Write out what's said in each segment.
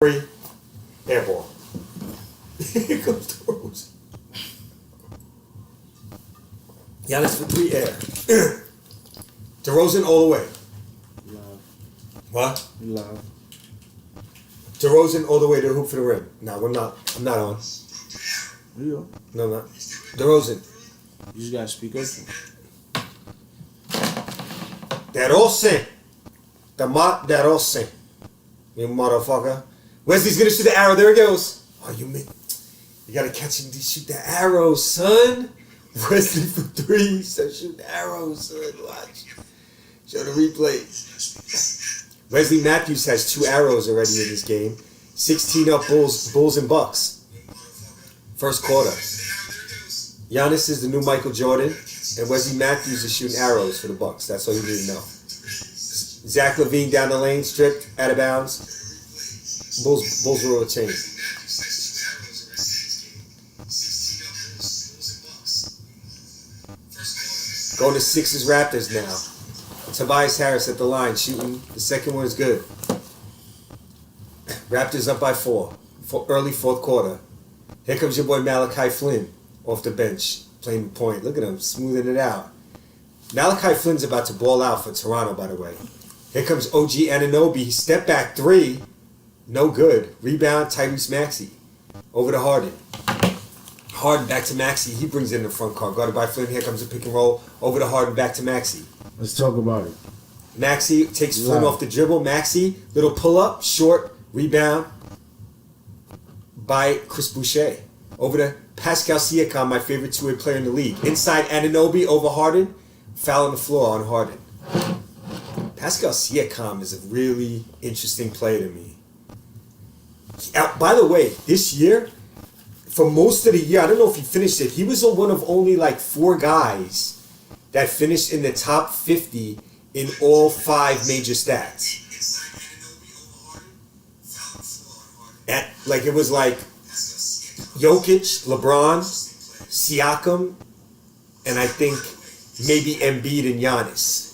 Three, air ball. Here comes DeRozan. Giannis for three, air. DeRozan all the way. Love. What? Love. DeRozan all the way to the hoop for the rim. No, I'm not on. You are. No, I'm not. DeRozan. You just gotta speak up. DeRozan. DeRozan. You motherfucker. Wesley's gonna shoot the arrow. There it goes. Oh, you gotta catch him to shoot the arrow, son. Wesley for three. So shoot the arrow, son. Watch. Show the replay. Wesley Matthews has 2 arrows already in this game. 16 up Bulls and Bucks. First quarter. Giannis is the new Michael Jordan, and Wesley Matthews is shooting arrows for the Bucks. That's all you need to know. Zach LaVine down the lane, stripped, out of bounds. Bulls roll a chain. Going to Sixers Raptors now. Tobias Harris at the line shooting. The second one is good. Raptors up by 4. Early fourth quarter. Here comes your boy Malachi Flynn off the bench playing the point. Look at him smoothing it out. Malachi Flynn's about to ball out for Toronto, by the way. Here comes OG Anunoby. Step back 3. No good. Rebound, Tyrese Maxey. Over to Harden. Harden back to Maxey. He brings in the front court. Guarded by Flynn. Here comes a pick and roll. Over to Harden, back to Maxey. Let's talk about it. Maxey takes Flynn off the dribble. Maxey, little pull-up, short, rebound by Chris Boucher. Over to Pascal Siakam, my favorite two-way player in the league. Inside Anunoby, over Harden. Foul on the floor on Harden. Pascal Siakam is a really interesting player to me. By the way, this year, for most of the year, I don't know if he finished it, he was one of only like 4 guys that finished in the top 50 in all 5 major stats. It was like Jokic, LeBron, Siakam, and I think maybe Embiid and Giannis.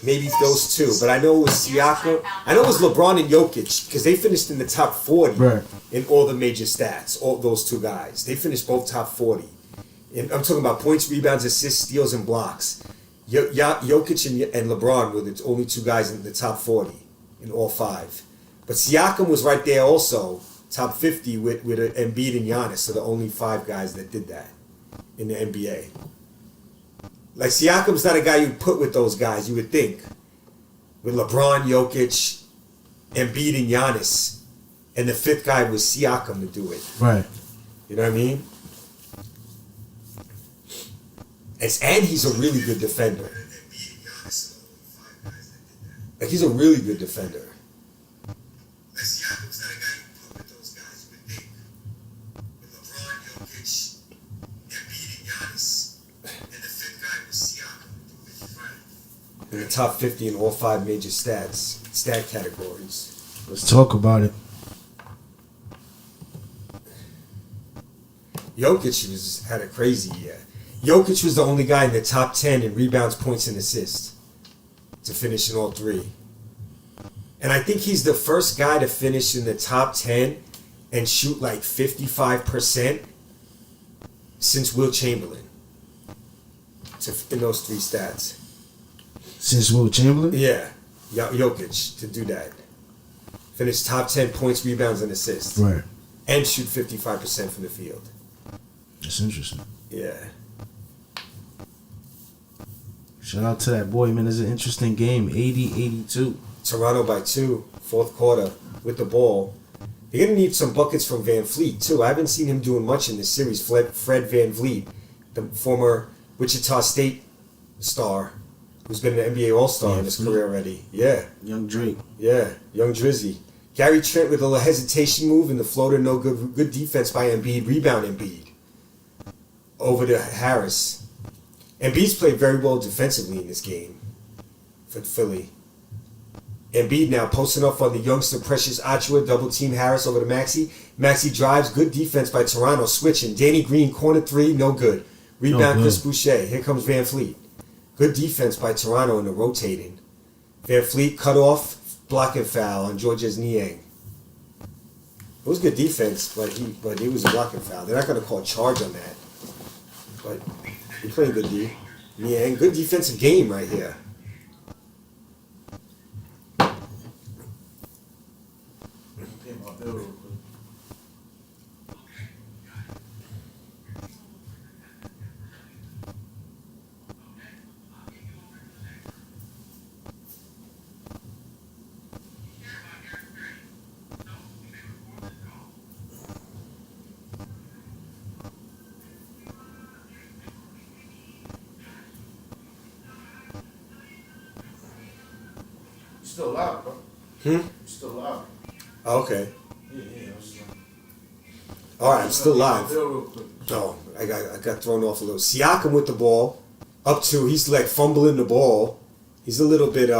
Maybe those 2, but I know it was Siakam. I know it was LeBron and Jokic because they finished in the top 40 in all the major stats. All those 2 guys, they finished both top 40. And I'm talking about points, rebounds, assists, steals, and blocks. Jokic and LeBron were the only 2 guys in the top 40 in all 5. But Siakam was right there also, top 50 with Embiid and Giannis. So the only 5 guys that did that in the NBA. Like, Siakam's not a guy you put with those guys, you would think. With LeBron, Jokic, Embiid, and Giannis. And the 5th guy was Siakam to do it. Right. You know what I mean? And he's a really good defender. Like, he's a really good defender. Siakam's not a guy you put with those guys, you would think. With LeBron, Jokic, Embiid, and Giannis. In the top 50 in all 5 major stat categories. Let's talk about it. Jokic had a crazy year. Jokic was the only guy in the top 10 in rebounds, points, and assists to finish in all 3. And I think he's the first guy to finish in the top 10 and shoot like 55% since Will Chamberlain in those 3 stats. Since Will Chamberlain? Yeah. Jokic to do that. Finish top 10 points, rebounds, and assists. Right. And shoot 55% from the field. That's interesting. Yeah. Shout out to that boy, man. It's an interesting game. 80-82. Toronto by 2, fourth quarter with the ball. They're going to need some buckets from Van Fleet, too. I haven't seen him doing much in this series. Fred Van Vliet, the former Wichita State star, who's been an NBA All-Star in his career already. Yeah. Young Drake. Yeah. Young Drizzy. Gary Trent with a little hesitation move and the floater. No good. Good defense by Embiid. Rebound Embiid. Over to Harris. Embiid's played very well defensively in this game for Philly. Embiid now posting up on the youngster Precious Achiuwa. Double team Harris over to Maxey. Maxey drives. Good defense by Toronto. Switching. Danny Green, corner 3. No good. Rebound Chris Boucher. Here comes Van Fleet. Good defense by Toronto in the rotating. Van Fleet cut off, blocking foul on Georges Niang. It was good defense, but he was a blocking foul. They're not going to call a charge on that. But he played good D. Yeah, and good defensive game right here. Pay my bill real quick. Still live, bro. Still live. Oh, okay. Yeah. I'm still. All right, I'm still live. Real quick. Oh, I got thrown off a little. Siakam with the ball, up to, he's like fumbling the ball. He's a little bit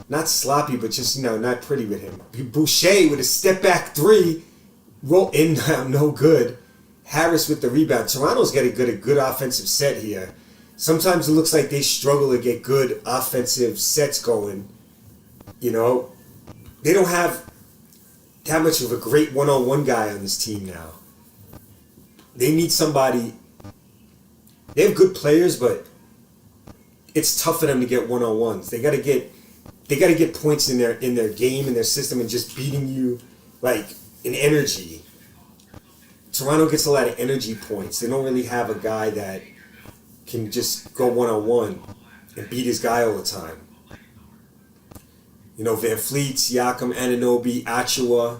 not sloppy, but just not pretty with him. Boucher with a step back three, roll in, no good. Harris with the rebound. Toronto's got a good offensive set here. Sometimes it looks like they struggle to get good offensive sets going. They don't have that much of a great one-on-one guy on this team now. They need somebody. They have good players, but it's tough for them to get one-on-ones. They got to get points in their game, in their system, and just beating you like in energy. Toronto gets a lot of energy points. They don't really have a guy that can just go one-on-one and beat his guy all the time. Van Fleet, Siakam, Anunoby, Achua.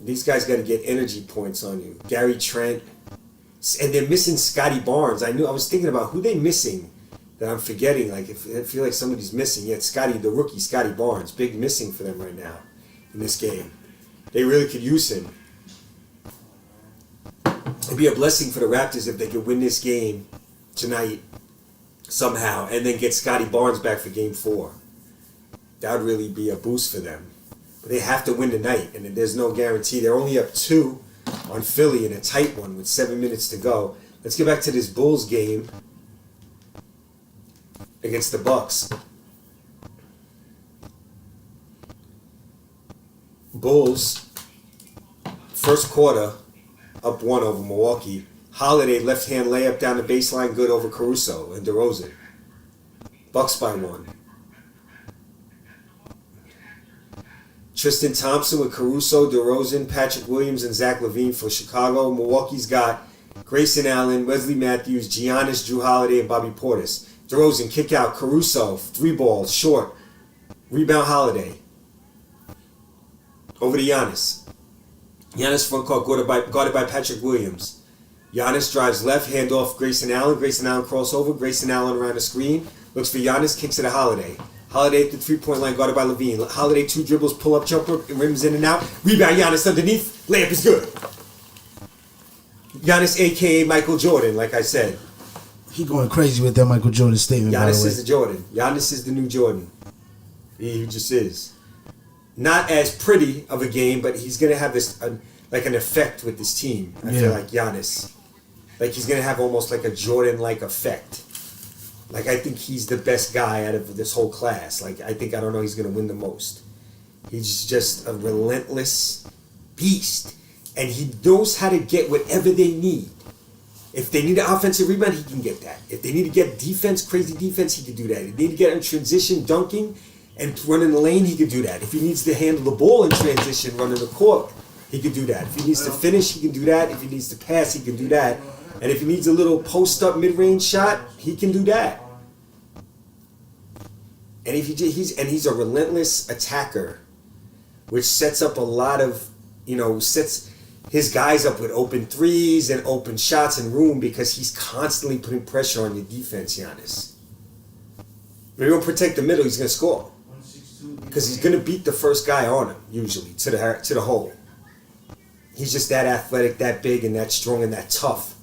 These guys got to get energy points on you. Gary Trent. And they're missing Scotty Barnes. I was thinking about who they missing that I'm forgetting. Like, I feel like somebody's missing. Yeah, it's the rookie, Scotty Barnes. Big missing for them right now in this game. They really could use him. It'd be a blessing for the Raptors if they could win this game tonight somehow and then get Scotty Barnes back for game 4. That would really be a boost for them. But they have to win tonight, and there's no guarantee. They're only up 2 on Philly in a tight one with 7 minutes to go. Let's get back to this Bulls game against the Bucks. Bulls, first quarter, up 1 over Milwaukee. Holiday left-hand layup down the baseline, good over Caruso and DeRozan. Bucks by 1. Tristan Thompson with Caruso, DeRozan, Patrick Williams, and Zach LaVine for Chicago. Milwaukee's got Grayson Allen, Wesley Matthews, Giannis, Drew Holiday, and Bobby Portis. DeRozan, kick out, Caruso, 3 balls, short. Rebound Holiday. Over to Giannis. Giannis front court guarded by Patrick Williams. Giannis drives left, hand off Grayson Allen. Grayson Allen crossover. Grayson Allen around the screen. Looks for Giannis, kicks it to Holiday. Holiday at the 3-point line, guarded by LaVine. Holiday 2 dribbles, pull up jumper, rims in and out. Rebound Giannis underneath. Layup is good. Giannis, a.k.a. Michael Jordan, like I said. He going crazy with that Michael Jordan statement, by the way. Giannis is the Jordan. Giannis is the new Jordan. He just is. Not as pretty of a game, but he's going to have this, like an effect with this team. I feel like Giannis. Like he's going to have almost like a Jordan-like effect. Like I think he's the best guy out of this whole class. Like I don't know he's going to win the most. He's just a relentless beast. And he knows how to get whatever they need. If they need an offensive rebound, he can get that. If they need to get defense, crazy defense, he can do that. If they need to get in transition, dunking, and running the lane, he could do that. If he needs to handle the ball in transition, running the court, he could do that. If he needs to finish, he can do that. If he needs to pass, he can do that. And if he needs a little post-up mid-range shot, he can do that. And he's a relentless attacker, which sets up a lot of, sets his guys up with open threes and open shots and room because he's constantly putting pressure on your defense, Giannis. If you don't protect the middle, he's going to score. Because he's going to beat the first guy on him, usually, to the hole. He's just that athletic, that big, and that strong, and that tough,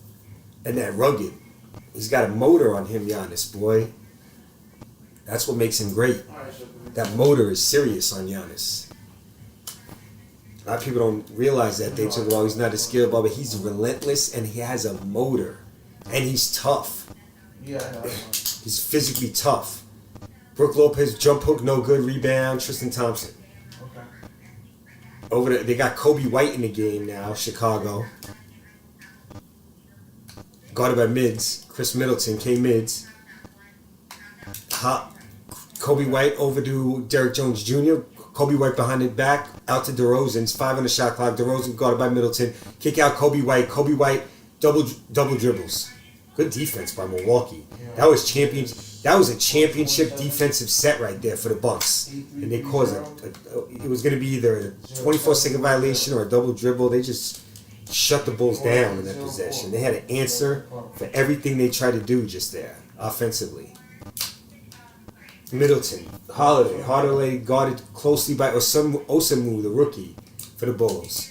and that rugged. He's got a motor on him, Giannis, boy. That's what makes him great. That motor is serious on Giannis. A lot of people don't realize that. They talk about he's not a skilled ball, but he's relentless, and he has a motor. And he's tough. He's physically tough. Brook Lopez, jump hook, no good. Rebound, Tristan Thompson. They got Kobe White in the game now, Chicago. Guarded by mids. Chris Middleton, K-Mids. Kobe White over to Derrick Jones Jr. Kobe White behind the back, out to DeRozan's 5 on the shot clock. DeRozan guarded by Middleton. Kick out Kobe White. Kobe White double dribbles. Good defense by Milwaukee. That was a championship defensive set right there for the Bucks. And they caused it was going to be either a 24-second violation or a double dribble. They just shut the Bulls down in that possession. They had an answer for everything they tried to do just there, offensively. Middleton, Holiday guarded closely by Osamu, the rookie, for the Bulls.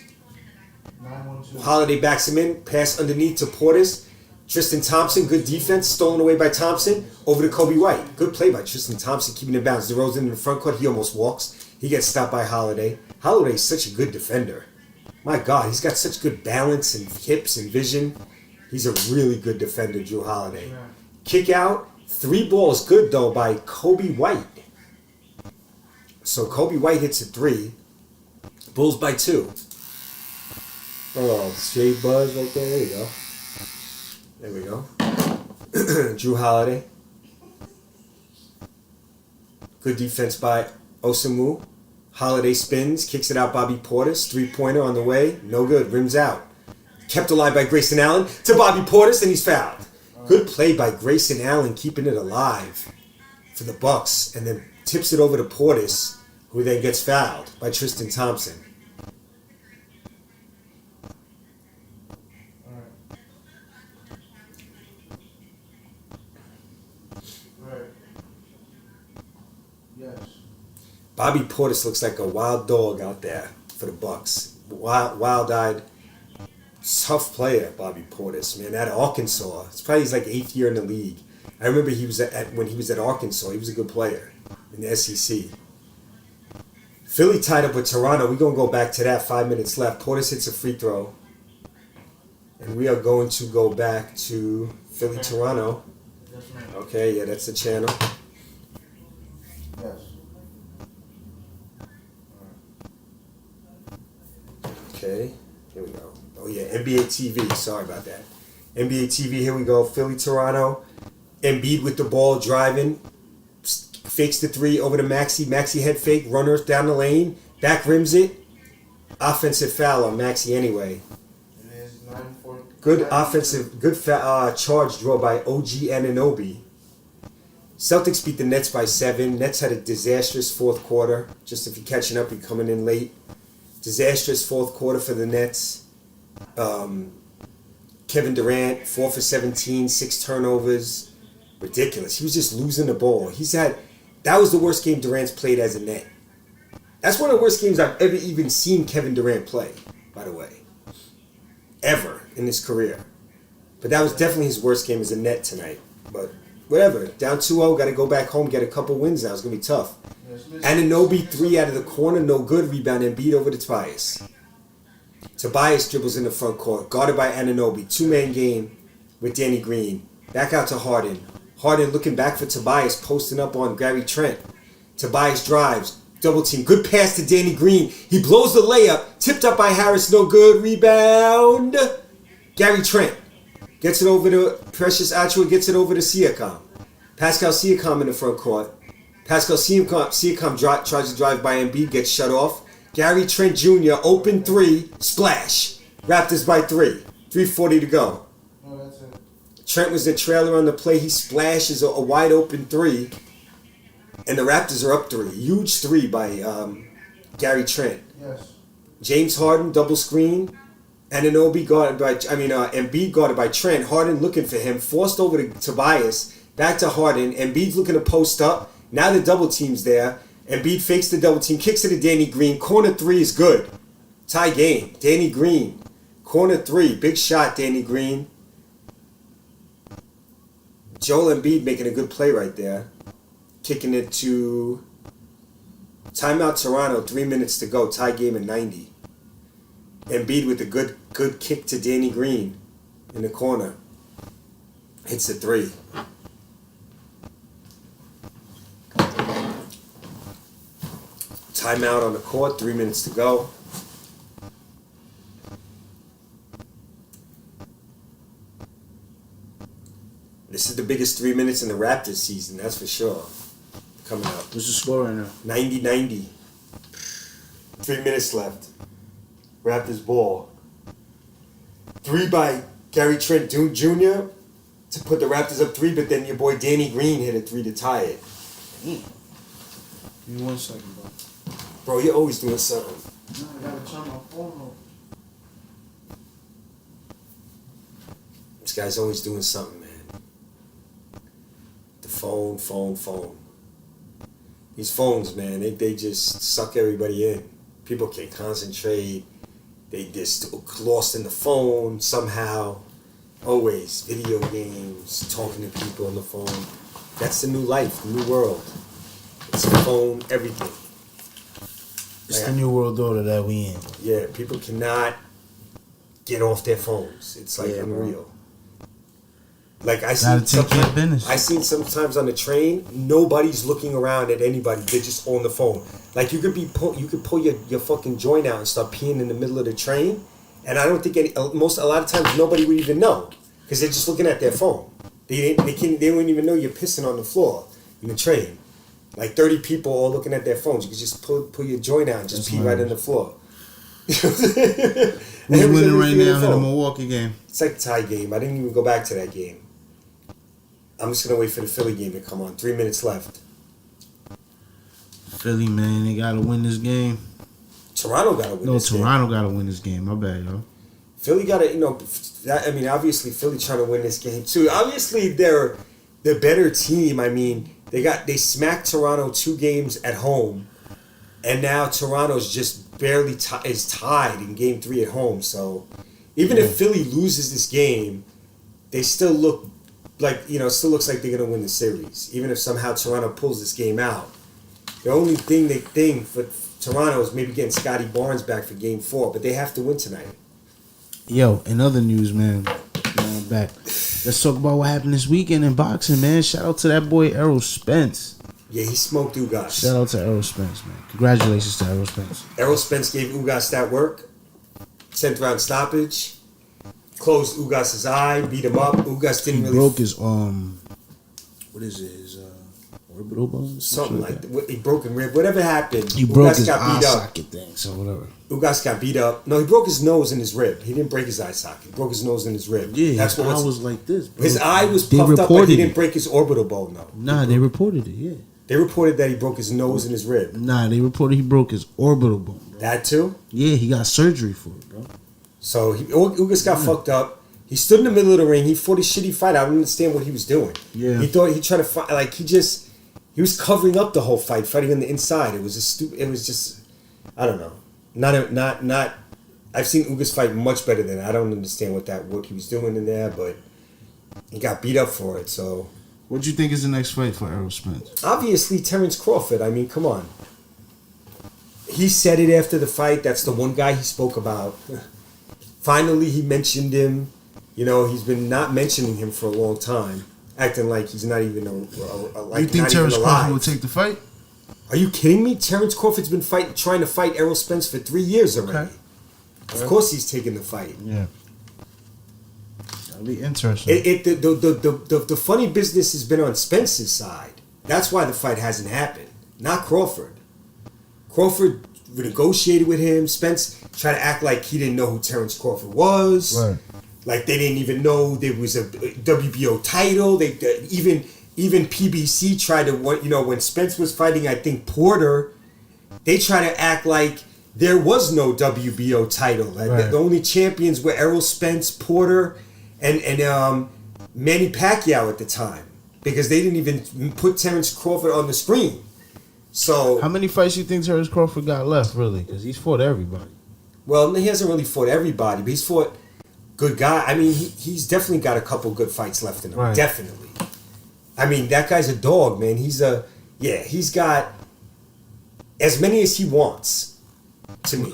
Holiday backs him in, pass underneath to Portis. Tristan Thompson, good defense, stolen away by Thompson, over to Kobe White. Good play by Tristan Thompson, keeping it balanced. DeRozan in the front court, he almost walks. He gets stopped by Holiday. Holiday's such a good defender. My God, he's got such good balance and hips and vision. He's a really good defender, Drew Holiday. Kick out. 3 balls good, though, by Kobe White. So Kobe White hits a 3. Bulls by 2. Oh, straight buzz right there. There you go. There we go. Drew Holiday. Good defense by Osamu. Holiday spins, kicks it out Bobby Portis. 3-pointer on the way. No good. Rims out. Kept alive by Grayson Allen to Bobby Portis, and he's fouled. Good play by Grayson Allen, keeping it alive for the Bucks, and then tips it over to Portis, who then gets fouled by Tristan Thompson. Bobby Portis looks like a wild dog out there for the Bucks. Wild-eyed, tough player, Bobby Portis, man. Out of Arkansas, it's probably his 8th year in the league. I remember when he was at Arkansas, he was a good player in the SEC. Philly tied up with Toronto. We're gonna go back to that. 5 minutes left. Portis hits a free throw, and we are going to go back to Philly Toronto. Okay, yeah, that's the channel. Yes. Okay, here we go. Oh yeah, NBA TV. Sorry about that. NBA TV, here we go. Philly, Toronto. Embiid with the ball, driving. Fakes the 3 over to Maxey. Maxey head fake, runners down the lane. Back rims it. Offensive foul on Maxey anyway. It is 9:40. Good offensive, good charge draw by OG Anunoby. Celtics beat the Nets by 7. Nets had a disastrous fourth quarter. Just if you're catching up, you're coming in late. Disastrous fourth quarter for the Nets. Kevin Durant, 4 for 17, 6 turnovers. Ridiculous. He was just losing the ball. That was the worst game Durant's played as a Net. That's one of the worst games I've ever even seen Kevin Durant play, by the way. Ever in his career. But that was definitely his worst game as a Net tonight. But whatever. Down 2-0, got to go back home, get a couple wins now. It's going to be tough. Anunoby 3 out of the corner, no good. Rebound and beat over to Tobias. Tobias dribbles in the front court, guarded by Anunoby. 2-man game with Danny Green. Back out to Harden. Harden looking back for Tobias, posting up on Gary Trent. Tobias drives, double team. Good pass to Danny Green. He blows the layup, tipped up by Harris, no good. Rebound. Gary Trent gets it over to Precious Achiuwa, gets it over to Siakam. Pascal Siakam in the front court. Pascal Siakam tries to drive by Embiid, gets shut off. Gary Trent Jr., open 3, splash. Raptors by 3. 3:40 to go. No, that's it. Trent was the trailer on the play. He splashes a wide open 3. And the Raptors are up 3. Huge 3 by Gary Trent. Yes. James Harden, double screen. Embiid guarded by Trent. Harden looking for him. Forced over to Tobias. Back to Harden. Embiid's looking to post up. Now the double team's there. Embiid fakes the double team, kicks it to Danny Green. Corner 3 is good. Tie game. Danny Green. Corner 3. Big shot, Danny Green. Joel Embiid making a good play right there. Kicking it to timeout Toronto. 3 minutes to go. Tie game at 90. Embiid with a good kick to Danny Green in the corner. Hits the 3. Timeout on the court, 3 minutes to go. biggest 3 minutes in the Raptors season, that's for sure. Coming up. What's the score right now? 90-90. 3 minutes left. Raptors ball. 3 by Gary Trent Jr. to put the Raptors up 3, but then your boy Danny Green hit a 3 to tie it. Give me 1 second, bro. Bro, you're always doing something. No, I gotta turn my phone off. This guy's always doing something, man. The phone. These phones, man, they just suck everybody in. People can't concentrate. They just lost in the phone somehow. Always video games, talking to people on the phone. That's the new life, the new world. It's a phone, everything. It's the new world order that we in. Yeah, people cannot get off their phones. It's like unreal. Bro. Like I Gotta take care of business. I seen sometimes on the train, nobody's looking around at anybody. They're just on the phone. Like you could pull your fucking joint out and start peeing in the middle of the train, and I don't think a lot of times nobody would even know because they're just looking at their phone. They wouldn't even know you're pissing on the floor in the train. Like 30 people all looking at their phones. You could just pull your joint out and just pee right on the floor. Who's winning right now in the Milwaukee game? It's like a tie game. I didn't even go back to that game. I'm just going to wait for the Philly game to come on. 3 minutes left. Philly, man, they got to win this game. Toronto got to win this game. No, Toronto got to win this game. My bad, yo. Philly got to, obviously Philly trying to win this game too. Obviously they're the better team. I mean, they smacked Toronto 2 games at home, and now Toronto's just barely is tied in game 3 at home. So even if Philly loses this game, they still look like, still looks like they're going to win the series. Even if somehow Toronto pulls this game out. The only thing for Toronto is maybe getting Scotty Barnes back for game 4, but they have to win tonight. Yo, in other news, man, back. Let's talk about what happened this weekend in boxing, man. Shout out to that boy Errol Spence. Yeah, he smoked Ugas. Shout out to Errol Spence, man. Congratulations to Errol Spence. Errol Spence gave Ugas that work. 10th round stoppage. Closed Ugas's eye, beat him up. Ugas didn't really... broke his, what is it, his orbital bone? Something like that. He broke his rib. Whatever happened, he broke his eye socket thing, so whatever. Ugas got beat up. No, he broke his nose and his rib. He didn't break his eye socket. He broke his nose and his rib. Yeah, his eye was like this, bro. His eye was puffed up, but he didn't break his orbital bone, though. Nah, they reported it, yeah. They reported that he broke his nose and his rib. Nah, they reported he broke his orbital bone, bro. That too? Yeah, he got surgery for it, bro. So Ugas got fucked up. He stood in the middle of the ring. He fought a shitty fight. I don't understand what he was doing. Yeah. He thought he tried to fight, like he was covering up the whole fight, fighting on the inside. It was just I don't know. Not I've seen Ugas fight much better than that. I don't understand what he was doing in there, but he got beat up for it, so. What do you think is the next fight for Errol Spence? Obviously, Terrence Crawford. I mean, come on. He said it after the fight. That's the one guy he spoke about. Finally, he mentioned him. He's been not mentioning him for a long time, acting like he's not even you think Terrence Crawford will take the fight? Are you kidding me? Terrence Crawford's been trying to fight Errol Spence for 3 years already. Okay. Of course, he's taking the fight. Yeah. That'll be interesting. The funny business has been on Spence's side. That's why the fight hasn't happened. Not Crawford. Crawford negotiated with him. Spence tried to act like he didn't know who Terrence Crawford was. Right. Like they didn't even know there was a WBO title. They even PBC tried to, when Spence was fighting, I think Porter, they tried to act like there was no WBO title. Right. The only champions were Errol Spence, Porter, and Manny Pacquiao at the time, because they didn't even put Terrence Crawford on the screen. So how many fights do you think Terrence Crawford got left, really? Because he's fought everybody. Well, he hasn't really fought everybody, but he's fought good guy. I mean, he's definitely got a couple good fights left in him. Right. Definitely. I mean, that guy's a dog, man. He's got as many as he wants. To me,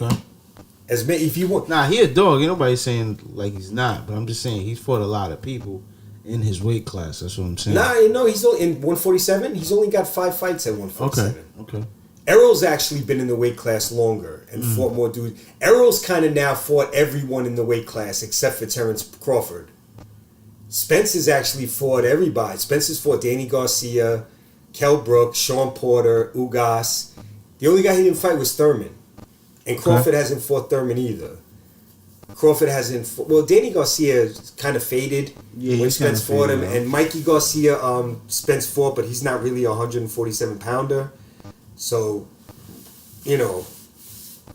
as many if you want. Nah, he a dog. Ain't nobody saying like he's not, but I'm just saying he's fought a lot of people in his weight class. That's what I'm saying. No, he's only in 147. He's only got 5 fights at 147. Okay. Errol's actually been in the weight class longer and fought more dudes. Errol's kind of now fought everyone in the weight class except for Terrence Crawford. Spence has actually fought everybody. Spence has fought Danny Garcia, Kell Brook, Sean Porter, Ugas. The only guy he didn't fight was Thurman. And Crawford hasn't fought Thurman either. Crawford hasn't fought... Well, Danny Garcia kind of faded when Spence fought him. And Mikey Garcia, Spence fought, but he's not really a 147-pounder. So, you know,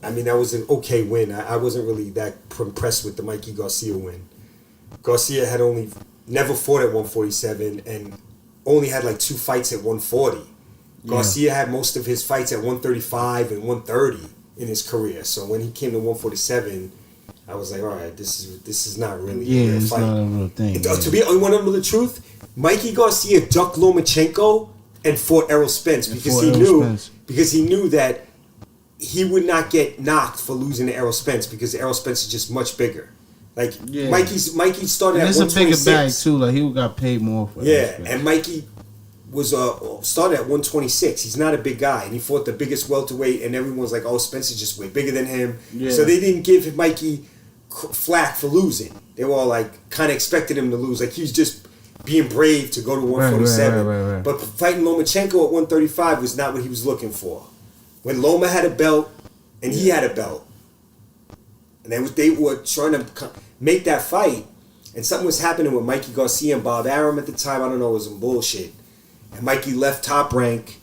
I mean, that was an okay win. I wasn't really that impressed with the Mikey Garcia win. Garcia had never fought at 147 and only had like 2 fights at 140. Garcia had most of his fights at 135 and 130 in his career. So when he came to 147, I was like, all right, this is not really a real fight. Not a real thing. To be want to know the truth, Mikey Garcia ducked Lomachenko and fought Errol Spence because he knew that he would not get knocked for losing to Errol Spence because Errol Spence is just much bigger. Like Mikey started at 126. It's a bigger bag too. Like he got paid more for. And Mikey was started at 126. He's not a big guy, and he fought the biggest welterweight, and everyone's like, "Oh, Spence is just way bigger than him." Yeah. So they didn't give Mikey flack for losing. They were all like, kind of expected him to lose. Like he was just being brave to go to 147. Right. But fighting Lomachenko at 135 was not what he was looking for. When Loma had a belt and he had a belt, and they were trying to make that fight, and something was happening with Mikey Garcia and Bob Arum at the time. I don't know, it was some bullshit. And Mikey left Top Rank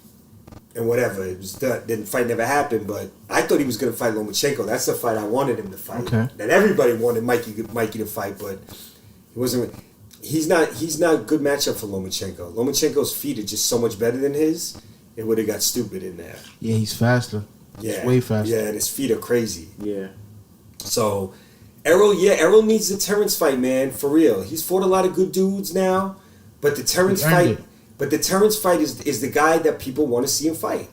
and whatever. It was the fight never happened, but I thought he was going to fight Lomachenko. That's the fight I wanted him to fight. Okay. That everybody wanted Mikey to fight, but he wasn't. He's not a good matchup for Lomachenko. Lomachenko's feet are just so much better than his. It would have got stupid in there. Yeah, he's faster. Yeah, he's way faster. Yeah, and his feet are crazy. Yeah. So, Errol needs the Terrence fight, man, for real. He's fought a lot of good dudes now, but the Terrence fight. But the Terrence fight is the guy that people want to see him fight.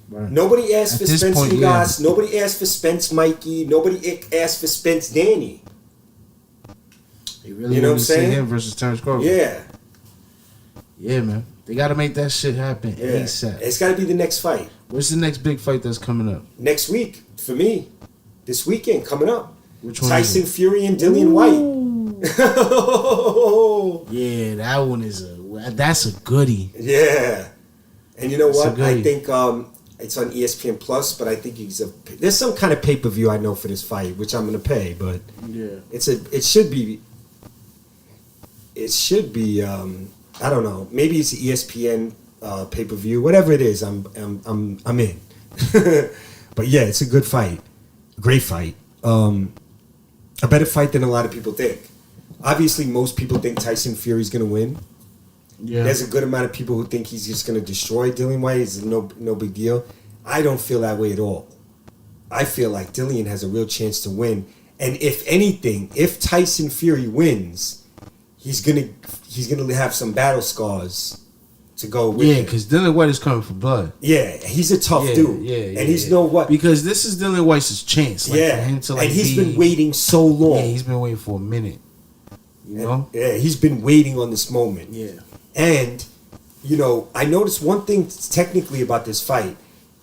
Right. Nobody asked for Spence Ugas. Yeah. Nobody asked for Spence Mikey. Nobody asked for Spence Danny. They really want to see him versus Terrence Crawford. Yeah. Yeah, man. They got to make that shit happen ASAP. It's got to be the next fight. What's the next big fight that's coming up? Next week, for me. This weekend, coming up. Which one? Tyson Fury and Dillian White. Yeah, that one that's a goodie. Yeah. And you know what? I think it's on ESPN Plus, but I think there's some kind of pay-per-view I know for this fight, which I'm going to pay, but it should be I don't know. Maybe it's an ESPN pay-per-view. Whatever it is, I'm in. But yeah, it's a good fight. Great fight. A better fight than a lot of people think. Obviously, most people think Tyson Fury's going to win. Yeah. There's a good amount of people who think he's just going to destroy Dillian White. It's no big deal. I don't feel that way at all. I feel like Dillian has a real chance to win. And if anything, if Tyson Fury wins, he's gonna have some battle scars to go with. Yeah, because Dillian White is coming for blood. Yeah, he's a tough dude. Yeah, and he's what? Because this is Dillian White's chance. Like, for him to, and he's been waiting so long. Yeah, he's been waiting for a minute. You know? Yeah, he's been waiting on this moment. Yeah. And, I noticed one thing technically about this fight.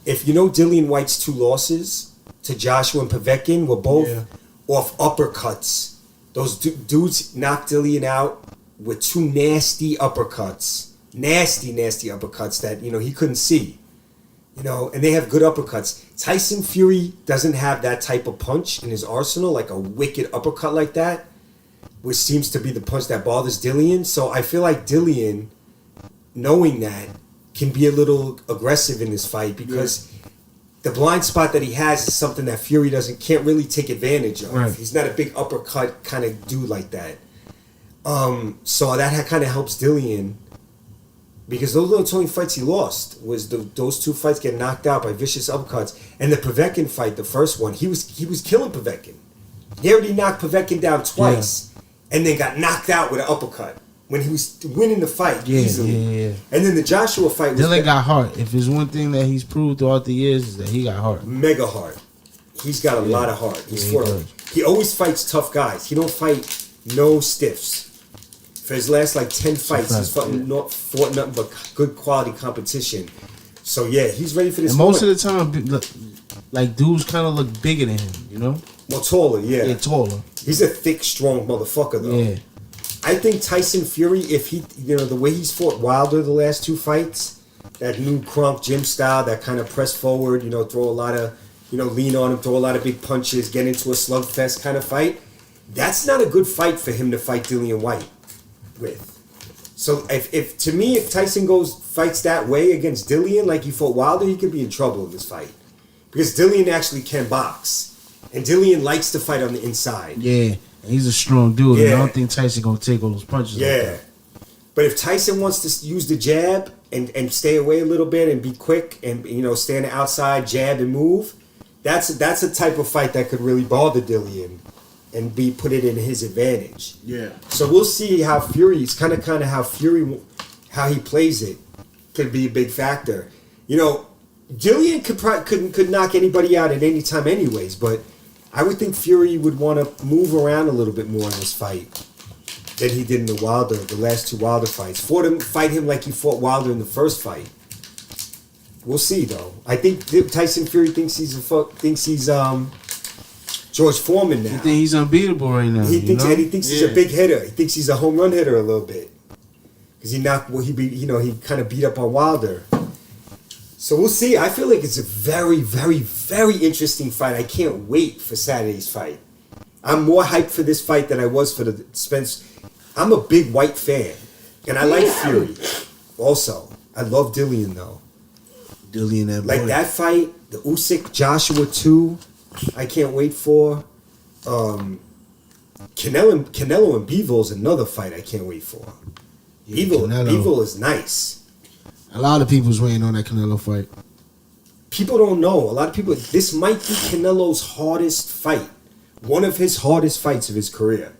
If Dillian White's 2 losses to Joshua and Povetkin were both off uppercuts. Those dudes knocked Dillian out with 2 nasty uppercuts. Nasty uppercuts that, he couldn't see. And they have good uppercuts. Tyson Fury doesn't have that type of punch in his arsenal, like a wicked uppercut like that, which seems to be the punch that bothers Dillian. So I feel like Dillian, knowing that, can be a little aggressive in this fight because the blind spot that he has is something that Fury can't really take advantage of. Right. He's not a big uppercut kind of dude like that. So that kind of helps Dillian because those are the only fights he lost. Was those 2 fights get knocked out by vicious uppercuts, and the Povetkin fight, the first one, he was killing Povetkin. He already knocked Povetkin down twice. And then got knocked out with an uppercut when he was winning the fight easily. Yeah. And then the Joshua fight was... Dillian got heart. If there's one thing that he's proved throughout the years is that he got heart. Mega heart. He's got a lot of heart. He always fights tough guys. He don't fight no stiffs. For his last 10 fights, he's fought nothing but good quality competition. So he's ready for this. And most of the time, dudes kind of look bigger than him, Well, taller, Yeah, taller. He's a thick, strong motherfucker, though. Yeah. I think Tyson Fury, if he, the way he's fought Wilder the last 2 fights, that new Crunk gym style, that kind of press forward, throw a lot of, lean on him, throw a lot of big punches, get into a slugfest kind of fight. That's not a good fight for him to fight Dillian White with. So if Tyson fights that way against Dillian, like he fought Wilder, he could be in trouble in this fight. Because Dillian actually can box. And Dillian likes to fight on the inside. Yeah. He's a strong dude. Yeah. And I don't think Tyson gonna take all those punches. Yeah. Like that. But if Tyson wants to use the jab and stay away a little bit and be quick and stay on the outside, jab and move, that's a type of fight that could really bother Dillian and put it in his advantage. Yeah. So we'll see how Fury's kind of how he plays it could be a big factor. Dillian could knock anybody out at any time anyways, but I would think Fury would want to move around a little bit more in this fight than he did in the last 2 Wilder fights. Fight him like he fought Wilder in the first fight. We'll see though. I think Tyson Fury thinks he's George Foreman now. You think he's unbeatable right now? He thinks he's a big hitter. He thinks he's a home run hitter a little bit because he kind of beat up on Wilder. So we'll see. I feel like it's a very, very, very interesting fight. I can't wait for Saturday's fight. I'm more hyped for this fight than I was for the Spence. I'm a big White fan, and I like Fury. Also, I love Dillian though. Dillian, that like boy. That fight, the Usyk Joshua 2. I can't wait for. Canelo and Bivol is another fight I can't wait for. Yeah, Bivol is nice. A lot of people's waiting on that Canelo fight. People don't know. A lot of people. This might be Canelo's hardest fight. One of his hardest fights of his career.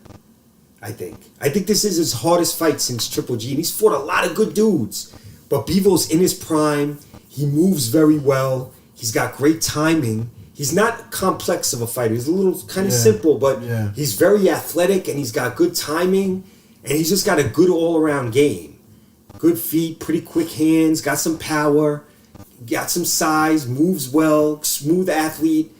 I think this is his hardest fight since Triple G. And he's fought a lot of good dudes. But Bivol's in his prime. He moves very well. He's got great timing. He's not complex of a fighter. He's a little kind of simple, but he's very athletic and he's got good timing. And he's just got a good all-around game. Good feet, pretty quick hands, got some power, got some size, moves well, smooth athlete.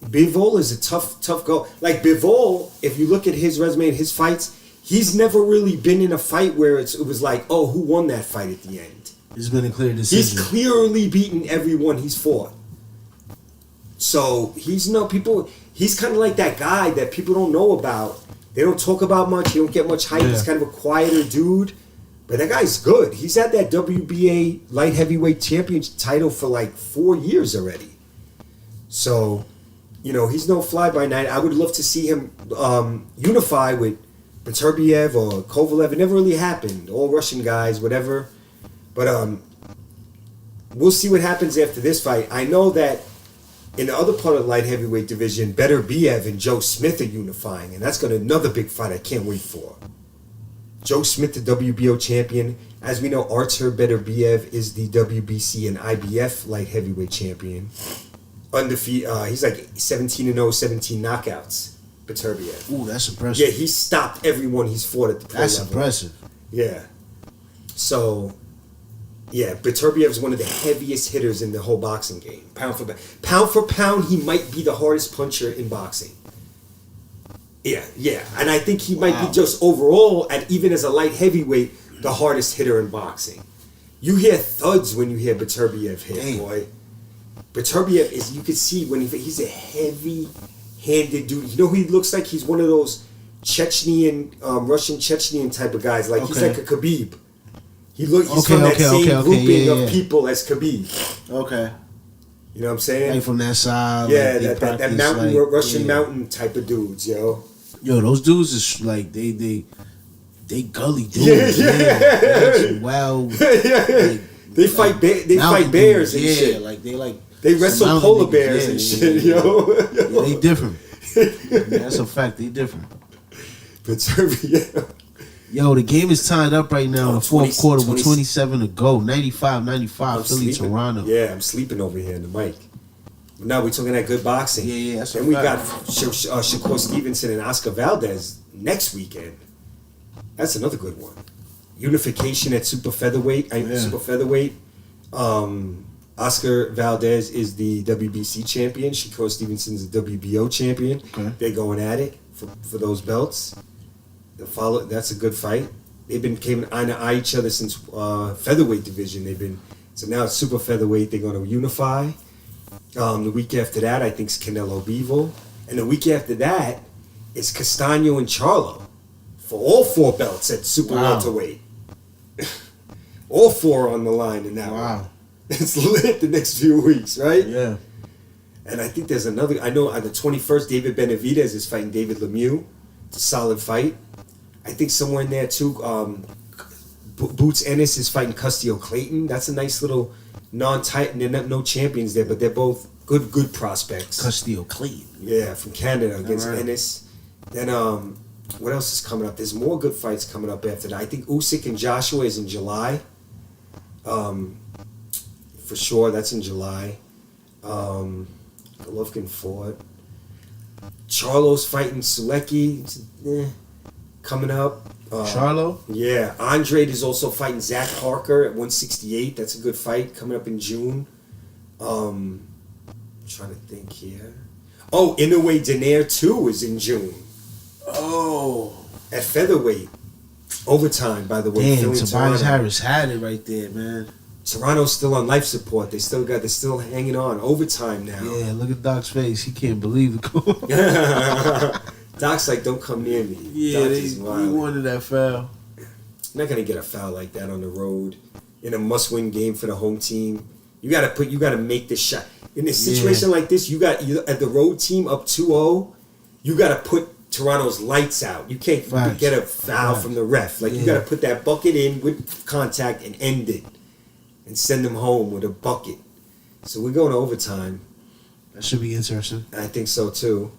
Bivol is a tough go. Like Bivol, if you look at his resume and his fights, he's never really been in a fight where it was like, oh, who won that fight at the end? It's been a clear decision. He's clearly beaten everyone he's fought. So he's kind of like that guy that people don't know about. They don't talk about much. He don't get much hype. He's kind of a quieter dude. But that guy's good. He's had that WBA light heavyweight championship title for like 4 years already. So, he's no fly-by-night. I would love to see him unify with Beterbiev or Kovalev. It never really happened. All Russian guys, whatever. But we'll see what happens after this fight. I know that in the other part of the light heavyweight division, Beterbiev and Joe Smith are unifying. And that's going to be another big fight I can't wait for. Joe Smith, the WBO champion. As we know, Artur Beterbiev is the WBC and IBF light heavyweight champion. Undefeated. He's like 17-0, 17 knockouts. Beterbiev. Ooh, that's impressive. Yeah, he's stopped everyone he's fought at the pro level. That's impressive. Yeah. So, yeah, Beterbiev is one of the heaviest hitters in the whole boxing game. Pound for pound, he might be the hardest puncher in boxing. Yeah. And I think he might be just overall, and even as a light heavyweight, the hardest hitter in boxing. You hear thuds when you hear Beterbiev hit, boy. Beterbiev is, you can see when he's a heavy-handed dude. You know who he looks like? He's one of those Russian Chechnyan type of guys. Like, he's like a Khabib. He's from that same grouping of people as Khabib. Okay. You know what I'm saying? Like from that side. Yeah, like that mountain, like, Russian mountain type of dudes, yo. Yo, those dudes is like, they gully dudes. Yeah. Wow. Like, they fight bears and shit. Yeah, like they wrestle polar bears and shit, yo. Yeah, they different. Yeah, that's a fact. They different. Yo, the game is tied up right now in the fourth quarter with 27 to go. 95-95, Philly, Toronto. Yeah, I'm sleeping over here in the mic. Now we're talking that good boxing. Yeah, that's and we got Shakur Stevenson and Oscar Valdez next weekend. That's another good one. Unification at super featherweight. Oscar Valdez is the WBC champion. Shakur Stevenson's the WBO champion. Okay. They're going at it for those belts. That's a good fight. They've been came eye to eye each other since featherweight division. So now it's super featherweight. They're going to unify. The week after that, I think, is Canelo Bivol, and the week after that is Castaño and Charlo for all 4 belts at super welterweight. All 4 on the line in that one. It's lit the next few weeks, right? Yeah. And I think there's another. I know on the 21st, David Benavidez is fighting David Lemieux. It's a solid fight. I think somewhere in there too, Boots Ennis is fighting Castillo Clayton. That's a nice little non-tight. They're no champions there, but they're both good prospects. Castillo Clayton. Yeah, from Canada against right. Ennis. Then what else is coming up? There's more good fights coming up after that. I think Usyk and Joshua is in July. For sure, that's in July. Golovkin fought. Charlo's fighting Sulecki. Coming up. Charlo? Yeah. Andrade is also fighting Zach Parker at 168. That's a good fight coming up in June. I'm trying to think here. Oh, Inoue Daenerys 2 is in June. Oh. At featherweight. Overtime, by the way. Damn, Tobias Harris had it right there, man. Toronto's still on life support. They're still hanging on. Overtime now. Yeah, look at Doc's face. He can't believe it. Doc's like, don't come near me. Yeah, he wanted that foul. You're not gonna get a foul like that on the road in a must-win game for the home team. You gotta make the shot. In a situation like this, you at the road team up 2-0, you gotta put Toronto's lights out. You can't get a foul from the ref. Like you gotta put that bucket in with contact and end it. And send them home with a bucket. So we're going to overtime. That should be interesting. I think so too.